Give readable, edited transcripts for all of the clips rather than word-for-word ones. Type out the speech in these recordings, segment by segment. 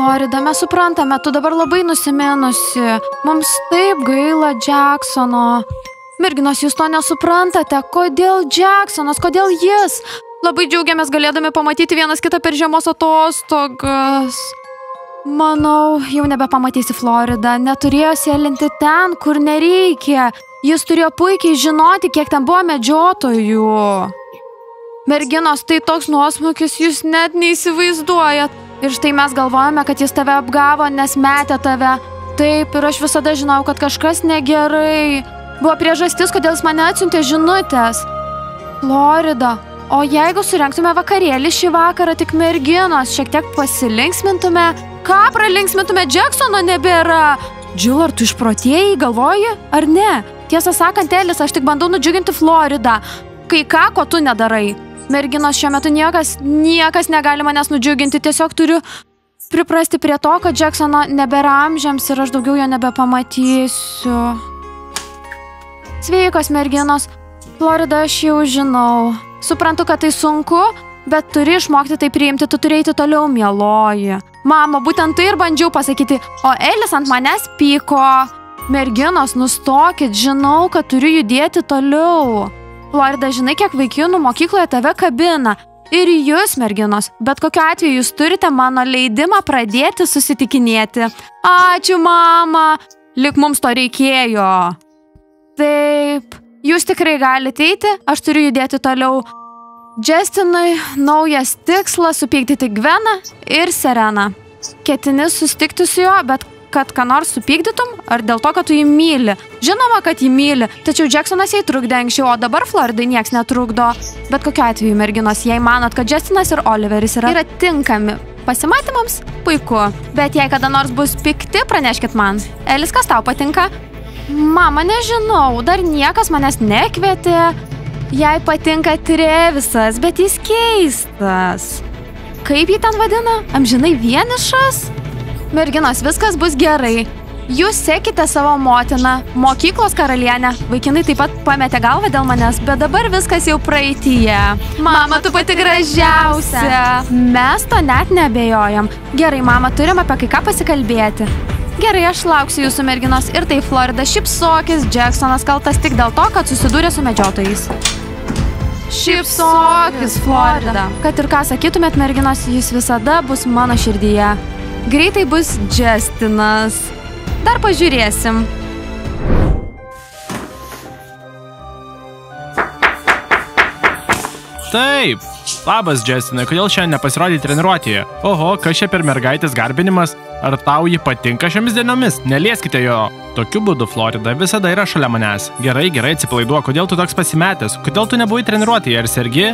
Florida, mes suprantame, tu dabar labai nusiminusi. Mums taip gaila Jacksono. Merginos, jūs to nesuprantate. Kodėl Jacksonas, kodėl jis? Labai džiaugiamės galėdami pamatyti vienas kitą per žiemos atostogas. Manau, jau nebepamatysi Florida. Neturėjo sėlinti ten, kur nereikia. Jis turėjo puikiai žinoti, kiek ten buvo medžiotojų. Merginos, tai toks nuosmukis, jūs net neįsivaizduojat. Ir štai mes galvojame, kad jis tave apgavo, nes metė tave. Taip, ir aš visada žinau, kad kažkas negerai. Buvo priežastis, kodėl jis mane atsiuntė žinutės. Florida, o jeigu surengtume vakarėlį šį vakarą, tik merginos, šiek tiek pasilinksmintume? Ką pralinksmintume, Jacksono nebėra? Jill, ar tu išprotėjai, galvoji, ar ne? Tiesą sakant, Elis, aš tik bandau nudžiuginti Floridą. Kai ką, ko tu nedarai? Merginos, šiuo metu niekas negali manęs nudžiuginti, tiesiog turiu priprasti prie to, kad Jacksono nebėra amžiams ir aš daugiau jo nebepamatysiu. Sveikos, merginos. Florida, aš jau žinau. Suprantu, kad tai sunku, bet turi išmokti tai priimti, tu turi eiti toliau, mieloji. Mama, būtent tai ir bandžiau pasakyti, o Elis ant manęs pyko. Merginos, nustokit, žinau, kad turiu judėti toliau. Florida, žinai, kiek vaikinų mokykloje tave kabina. Ir jūs, merginos, bet kokiu atveju jūs turite mano leidimą pradėti susitikinėti. Ačiū, mama. Lik mums to reikėjo. Taip, jūs tikrai galite eiti, aš turiu judėti toliau. Justinui naujas tikslas supykdyti Gveną ir Sereną. Ketini susitikti su juo, bet kad ką nors supykdytum, ar dėl to, kad tu jį myli? Žinoma, kad jį myli, tačiau Jacksonas jai trukdė anksčiau, o dabar Floridai nieks netrukdo. Bet kokiu atveju, merginos, jei manot, kad Justinas ir Oliveris yra tinkami pasimatymams, puiku. Bet jei kada nors bus pikti, praneškit man. Elis, kas tau patinka? Mama, nežinau, dar niekas manęs nekvietė. Jai patinka Trevisas, bet jis keistas. Kaip jį ten vadina? Amžinai vienišas? Merginos, viskas bus gerai. Jūs sekite savo motiną, mokyklos karalienę. Vaikinai taip pat pametė galvą dėl manęs, bet dabar viskas jau praeityje. Mama, tu pati gražiausia. Mes to net neabejojam. Gerai, mama, turim apie kai ką pasikalbėti. Gerai, aš lauksiu jūsų, merginos. Ir tai Florida, šypsokis, Jacksonas kaltas tik dėl to, kad susidūrė su medžiotojais. Šypsokis, Florida. Kad ir ką sakytumėt, merginos, jis visada bus mano širdyje. Greitai bus Justinas. Dar pažiūrėsim. Taip. Labas, Justinai, kodėl šiandien nepasirodai treniruotėje? Oho, kas čia per mergaitės garbinimas? Ar tau ji patinka šiomis dienomis? Nelieskite jo. Tokiu būdu Florida visada yra šalia manęs. Gerai, atsipalaiduok, kodėl tu toks pasimetęs? Kodėl tu nebuvai treniruotėje, ar sergi?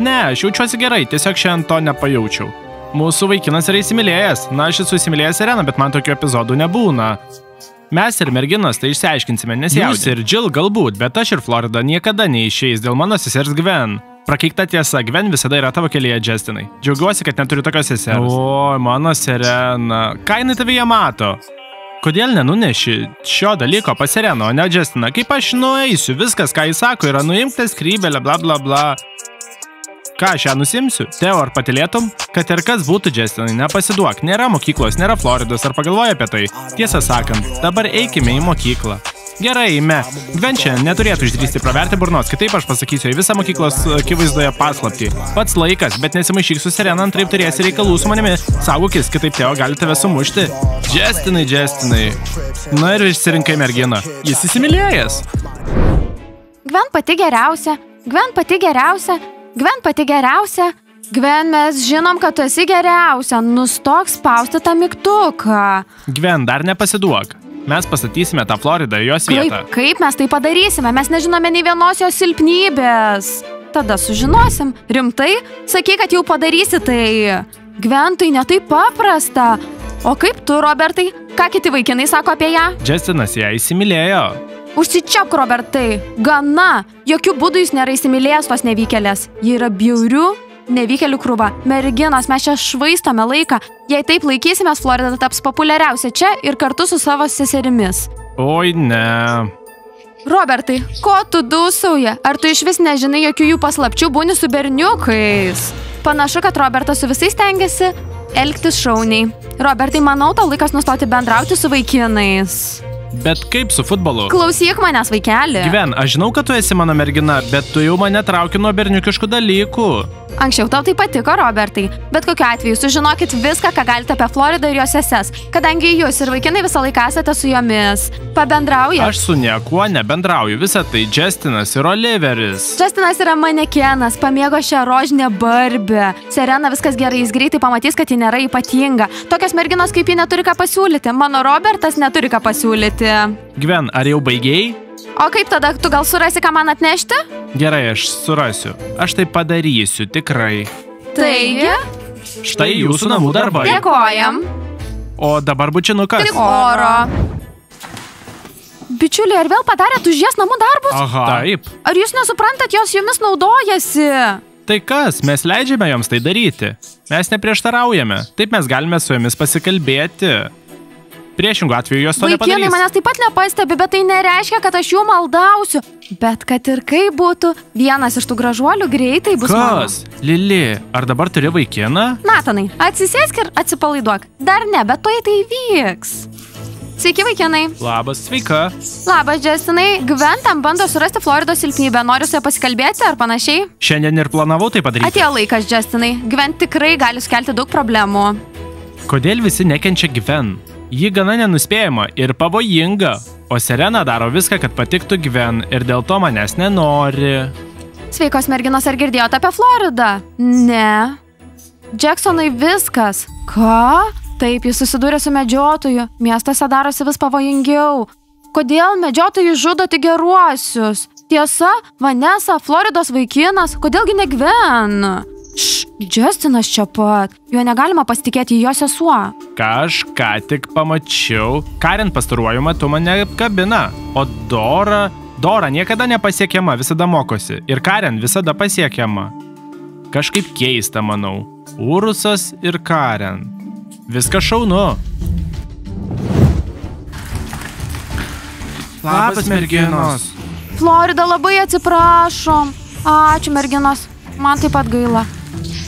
Ne, aš jaučiuosi gerai, tiesiog šiandien to nepajaučiau. Mūsų vaikinas yra įsimylėjęs. Na, aš esu įsimylėjęs Sereną, bet man tokių epizodų nebūna. Mes ir merginos tai išsiaiškinsime, nesijaudink. Jūs ir Jill galbūt, bet aš ir Florida niekada neišeis dėl mano sesers Gwen. Prakeikta tiesa, Gwen visada yra tavo kelyje, Justinai. Džiaugiuosi, kad neturiu tokios sesers. O, mano Serena. Ką jinai tavyje mato? Kodėl nenuneši šio dalyko pas Sereną, o ne Justiną? Kaip aš nueisiu? Viskas, ką jis sako, yra nuimk tą skrybelę, bla bla bla. Ką, aš ją nusimsiu? Teo, ar patilėtum? Kad ir kas būtų, Justinai, nepasiduok. Nėra mokyklos, nėra Floridos, ar pagalvoji apie tai? Tiesą sakant, dabar eikime į mokyklą. Gerai, eime. Gwen čia neturėtų išdrįsti praverti burnos, kitaip aš pasakysiu į visą mokyklos akivaizdoje paslaptį. Pats laikas, bet nesimaišyk su Serena, antraip turėsi reikalų su manimi. Saugokis, kitaip Teo gali tave sumušti. Justinai. Na ir išsirinkai merginą. Jis įsimylėjęs. Gwen pati geriausia. Gwen, mes žinom, kad tu esi geriausia. Nustok spausti tą mygtuką. Gwen, dar nepasiduok. Mes pastatysime tą Floridą į jos vietą. Kaip mes tai padarysime? Mes nežinome nei vienos jos silpnybės. Tada sužinosim. Rimtai? Sakyk, kad jau padarysi tai. Gwen, tai ne taip paprasta. O kaip tu, Robertai? Ką kiti vaikinai sako apie ją? Justinas ją įsimylėjo. Užsičiapk, Robertai. Gana. Jokių būdų jis nėra įsimylėjęs tos nevykėlės. Ji yra bjaurių nevykėlių krūva. Merginos, mes čia švaistome laiką. Jei taip laikysimės, Florida taps populiariausia čia ir kartu su savo seserimis. Oi, ne. Robertai, ko tu dūsauji? Ar tu iš vis nežinai jokių jų paslapčių, būni su berniukais? Panašu, kad Robertas su visais stengiasi elgtis šauniai. Robertai, manau, tau laikas nustoti bendrauti su vaikinais. Bet kaip su futbolu? Klausyk manęs, vaikeli. Gyven, aš žinau, kad tu esi mano mergina, bet tu jau mane trauki nuo berniukiškų dalykų. Anksčiau tau tai patiko, Robertai. Bet kokiu atveju sužinokit viską, ką galite apie Floridą ir jos seses, kadangi jūs ir vaikinai visą laiką esate su jomis. Pabendraujat? Aš su niekuo nebendrauju. Visa tai Justinas ir Oliveris. Justinas yra manekenas, pamėgo šią rožinę barbę. Serena, viskas gerai, jis greitai pamatys, kad ji nėra ypatinga. Tokios merginos kaip ji neturi ką pasiūlyti. Mano Robertas neturi ką pasiūlyti. Gyven, ar jau baigėjai? O kaip tada, tu gal surasi, ką man atnešti? Gerai, aš surasiu. Aš tai padarysiu, tikrai. Taigi? Štai jūsų namų darbai. Dėkojam. O dabar bučinukas. Tik oro. Bičiuliai, ar vėl padarėt už jas namų darbus? Aha. Taip. Ar jūs nesuprantat, jos jomis naudojasi? Tai kas, mes leidžiame joms tai daryti. Mes neprieštaraujame. Taip mes galime su jomis pasikalbėti. Priešingų atveju jos to nepadarys. Vaikinai manęs taip pat nepastebi, bet tai nereiškia, kad aš jų maldausiu. Bet kad ir kaip būtų, vienas iš tų gražuolių greitai bus mano. Kas? Lili, ar dabar turi vaikiną? Natanai, atsisėsk ir atsipalaiduok. Dar ne, bet tuoj tai vyks. Sveiki, vaikinai. Labas, sveika. Labas, Justinai. Gwen tam bando surasti Floridos silpnybę. Nori su ja pasikalbėti ar panašiai? Šiandien ir planavau tai padaryti. Atėjo laikas, Justinai. Gwen tikrai gali sukelti daug problemų. Kodėl visi nekenčia Gwen? Ji gana nenuspėjama ir pavojinga, o Serena daro viską, kad patiktų Gwen ir dėl to manęs nenori. Sveikos merginos, ar girdėjote apie Floridą? Ne. Jacksonai viskas. Ką? Taip, jis susidūrė su medžiotoju. Miestuose darosi vis pavojingiau. Kodėl medžiotojai žudo tik geruosius? Tiesa, Vanessa, Floridos vaikinas, kodėlgi ne Gwen? Justinas čia pat. Jo negalima pasitikėti jo sesuo. Ką aš ką tik pamačiau. Karen pastaruoju metu mane apkabina. O Dora niekada nepasiekiama, visada mokosi. Ir Karen visada pasiekiama. Kažkaip keista, manau. Urusas ir Karen. Viskas šaunu. Labas, merginos. Florida, labai atsiprašom. Ačiū, merginos. Man taip pat gaila.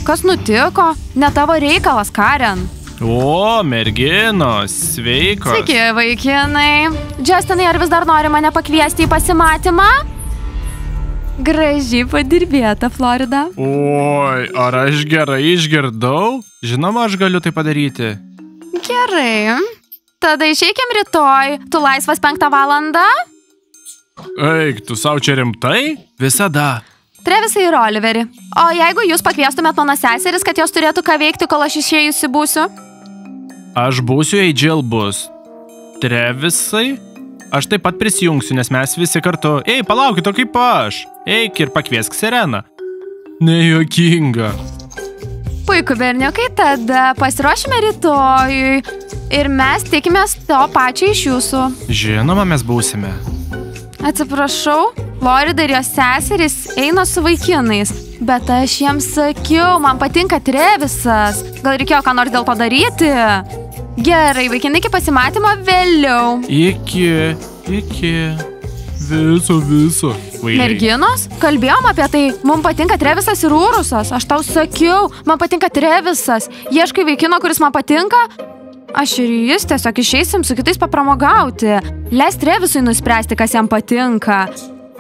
Kas nutiko? Ne tavo reikalas, Karen. O, merginos, sveikos. Sveiki, vaikinai. Justinai, ar vis dar nori mane pakviesti į pasimatymą? Gražiai padirbėta, Florida. Oi, ar aš gerai išgirdau? Žinoma, aš galiu tai padaryti. Gerai. Tada išeikim rytoj. Tu laisvas 5 valandą? Eik, tu savo čia rimtai? Visada. Trevisai ir Oliverį. O jeigu jūs pakviestumėt mano seseris, kad jos turėtų ką veikti, kol aš išėjusi būsiu? Aš būsiu, jei Jill bus. Trevisai? Aš taip pat prisijungsiu, nes mes visi kartu. Ei, palaukit, o kaip aš? Eik ir pakviesk Sereną. Nejuokinga. Puiku, berniukai, tada pasiruošime rytojui. Ir mes tikimės to pačio iš jūsų. Žinoma, mes būsime. Atsiprašau, Florida ir jos seserys eina su vaikinais. Bet aš jiems sakiau, man patinka Trevisas. Gal reikėjo ką nors dėl to daryti? Gerai, vaikinai, iki pasimatymo vėliau. Iki. Viso. Merginos, kalbėjom apie tai. Mums patinka Trevisas ir Urusas. Aš tau sakiau, man patinka Trevisas. Ieškai vaikino, kuris man patinka? Aš ir jis tiesiog išeisim su kitais papramogauti. Leis Trevisui nuspręsti, kas jam patinka.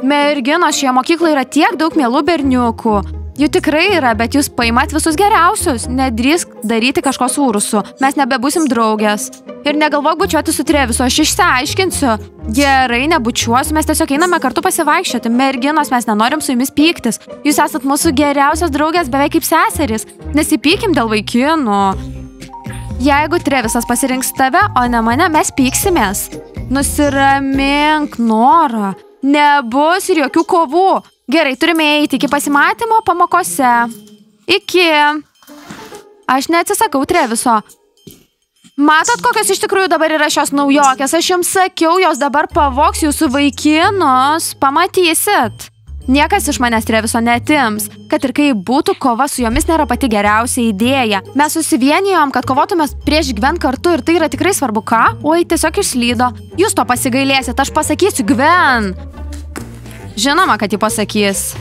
Merginos, šioje mokykloje yra tiek daug mielų berniukų. Jų tikrai yra, bet jūs paimat visus geriausius. Nedrįsk daryti kažko su Urusu. Mes nebebūsim draugės. Ir negalvok bučiuoti su Trevisu, aš išsiaiškinsiu. Gerai, nebučiuosiu, mes tiesiog einame kartu pasivaikščioti. Merginos, mes nenorim su jumis pyktis. Jūs esat mūsų geriausios draugės beveik kaip seserys. Nesipykim dėl vaikinų. Jeigu Trevisas pasirinks tave, o ne mane, mes pyksimės. Nusiramink, Nora. Nebus ir jokių kovų. Gerai, turime eiti iki pasimatymo pamokose. Iki. Aš neatsisakau Treviso. Matot, kokios iš tikrųjų dabar yra šios naujokės? Aš jums sakiau, jos dabar pavogs jūsų vaikinus. Pamatysit. Niekas iš manęs Treviso netims. Kad ir kaip būtų, kova su jomis nėra pati geriausia idėja. Mes susivienijom, kad kovotume prieš Gwen kartu ir tai yra tikrai svarbu. Ką? Oi, tiesiog išslydo. Jūs to pasigailėsit, aš pasakysiu Gwen. Žinoma, kad ji pasakys.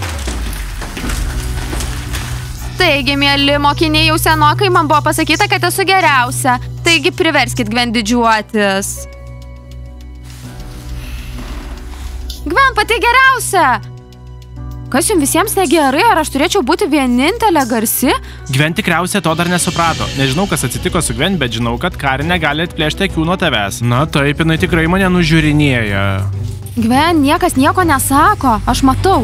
Taigi, mėly mokiniai, jau senokai man buvo pasakyta, kad esu geriausia. Taigi, priverskit Gwen didžiuotis. Gwen pati geriausia. Kas jums visiems negerai, ar aš turėčiau būti vienintelė garsi? Gwen tikriausiai to dar nesuprato. Nežinau, kas atsitiko su Gwen, bet žinau, kad Kari negali atplėšti akių nuo tavęs. Na taip, jinai tikrai mane nužiūrinėja. Gwen, niekas nieko nesako, aš matau.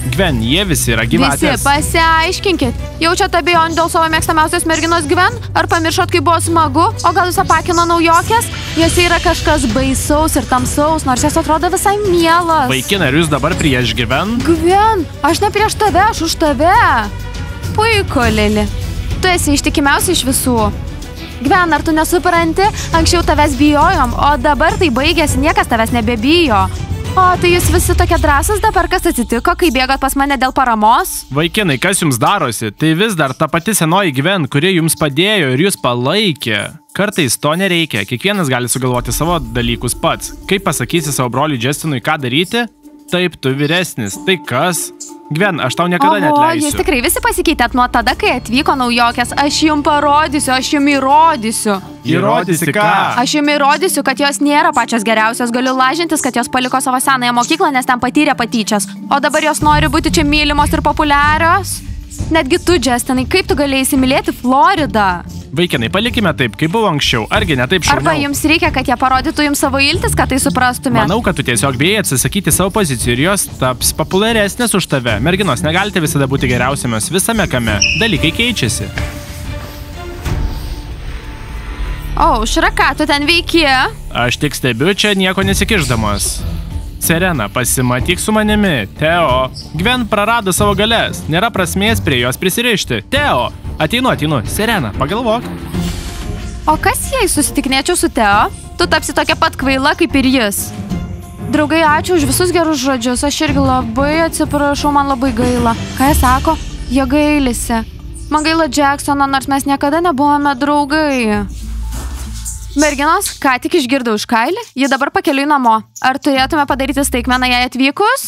Gwen, jie visi yra gyvatės. Visi, pasiaiškinkit. Jaučiat abejonių dėl savo mėgstamiausios merginos Gwen? Ar pamiršot, kai buvo smagu? O gal jūs apakino naujokės? Jose yra kažkas baisaus ir tamsaus, nors jos atrodo visai mielas. Vaikinai, ar jūs dabar prieš Gwen? Gwen, aš ne prieš tave, aš už tave. Puiku, Lili. Tu esi ištikimiausia iš visų. Gwen, ar tu nesupranti? Anksčiau tavęs bijojom, o dabar tai baigėsi, niekas tavęs nebebijo. O, tai jūs visi tokie drąsūs dabar, kas atsitiko, kai bėgot pas mane dėl paramos? Vaikinai, kas jums darosi? Tai vis dar ta pati senoji Gwen, kuri jums padėjo ir jūs palaikė. Kartais to nereikia, kiekvienas gali sugalvoti savo dalykus pats. Kaip pasakysi savo broliui Justinui, ką daryti? Taip, tu vyresnis. Tai kas? Gwen, aš tau niekada neatleisiu. Jūs tikrai visi pasikeitėt nuo tada, kai atvyko naujokės. Aš jums parodysiu, aš jums įrodysiu. Įrodysi ką? Aš jums įrodysiu, kad jos nėra pačios geriausios. Galiu lažintis, kad jos paliko savo senąją mokyklą, nes ten patyrė patyčias. O dabar jos nori būti čia mylimos ir populiarios. Netgi tu, Justinai, kaip tu galėjai įsimylėti Floridą? Vaikinai, palikime taip, kaip buvo anksčiau. Argi ne taip šauniau? Arba jums reikia, kad jie parodytų jums savo iltis, kad tai suprastumėte? Manau, kad tu tiesiog bijai atsisakyti savo pozicijų ir jos taps populiaresnės už tave. Merginos, negalite visada būti geriausiamis visame kame. Dalykai keičiasi. Aušra, ką tu ten veiki? Aš tik stebiu čia nieko nesikišdamas. Serena, pasimatyk su manimi. Teo. Gwen prarado savo galės. Nėra prasmės prie jos prisirišti. Teo. Ateinu. Serena, pagalvok. O kas jei susitikinėčiau su Teo? Tu tapsi tokia pat kvaila kaip ir jis. Draugai, ačiū už visus gerus žodžius. Aš irgi labai atsiprašau, man labai gaila. Ką jie sako? Jie gailisi. Man gaila Jacksono, nors mes niekada nebuvome draugai. Merginos, ką tik išgirdau iš Kailį, ji dabar pakeliui namo. Ar turėtume padaryti staigmeną jai atvykus?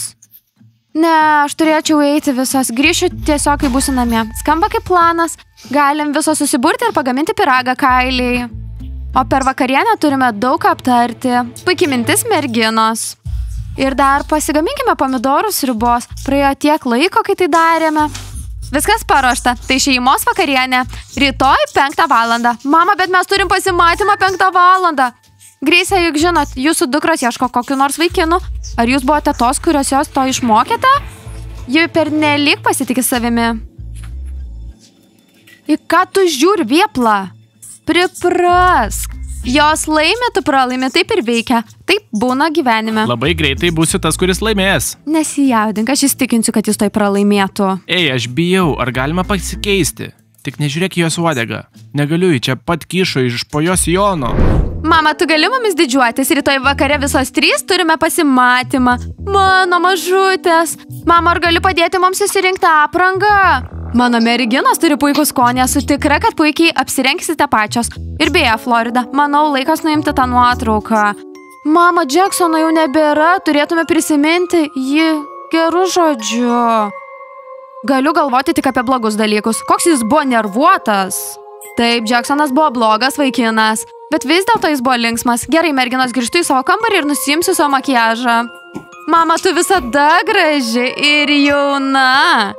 Ne, aš turėčiau eiti visos. Grįšiu tiesiog, kai būsiu namie. Skamba kaip planas. Galim visos susiburti ir pagaminti pyragą Kailiai. O per vakarienę turime daug aptarti. Puikiai mintis, merginos. Ir dar pasigaminkime pomidorų sriubos. Praėjo tiek laiko, kai tai darėme. Viskas paruošta. Tai šeimos vakarienė. Rytoj 5 valandą. Mama, bet mes turim pasimatymą 5 valandą. Greisė, juk žinot, jūsų dukros ieško kokiu nors vaikinu. Ar jūs buvote tos, kurios jos to išmokėte? Ji pernelyg pasitikė savimi. Į ką tu žiūri, Viepla? Priprask. Jos laimi, tu pralaimi, taip ir veikia. Taip būna gyvenime. Labai greitai būsiu tas, kuris laimės. Nesijaudink, aš įstikinsiu, kad jis tai pralaimėtų. Ei, aš bijau, ar galima pasikeisti? Tik nežiūrėk į jos uodegą. Negaliu, į čia pat kyšo iš po jos sijono. Mama, tu gali mumis didžiuotis, rytoj vakare visos 3 turime pasimatymą. Mano mažutės. Mama, ar gali padėti mums įsirinkti aprangą? Mano merginos turi puikų skonį, esu tikra, kad puikiai apsirengsite pačios. Ir beje, Florida, manau, laikas nuimti tą nuotrauką. Mama, Jacksono jau nebėra, turėtume prisiminti jį geru žodžiu. Galiu galvoti tik apie blogus dalykus. Koks jis buvo nervuotas. Taip, Jacksonas buvo blogas vaikinas, bet vis dėlto jis buvo linksmas. Gerai, merginos, grįžtu į savo kambarį ir nusiimsiu savo makiažą. Mama, tu visada graži ir jauna.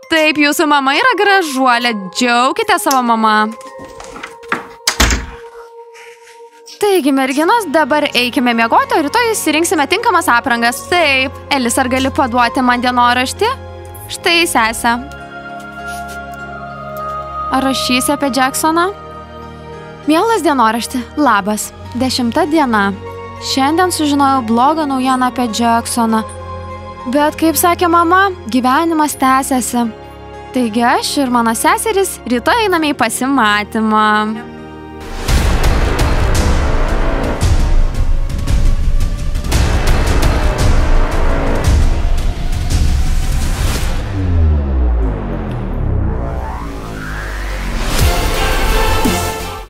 Taip, jūsų mama yra gražuolė. Džiaukite savo mamą. Taigi, merginos, dabar eikime miegoti, o rytoj įsirinksime tinkamas aprangas. Taip, Elis, ar gali paduoti man dienoraštį? Štai, sese. Ar rašysi apie Jacksoną? Mielas dienoraštį, labas. 10 diena. Šiandien sužinojau blogą naujieną apie Jacksoną. Bet, kaip sakė mama, gyvenimas tęsiasi. Taigi aš ir mano seseris rytoj einame į pasimatymą.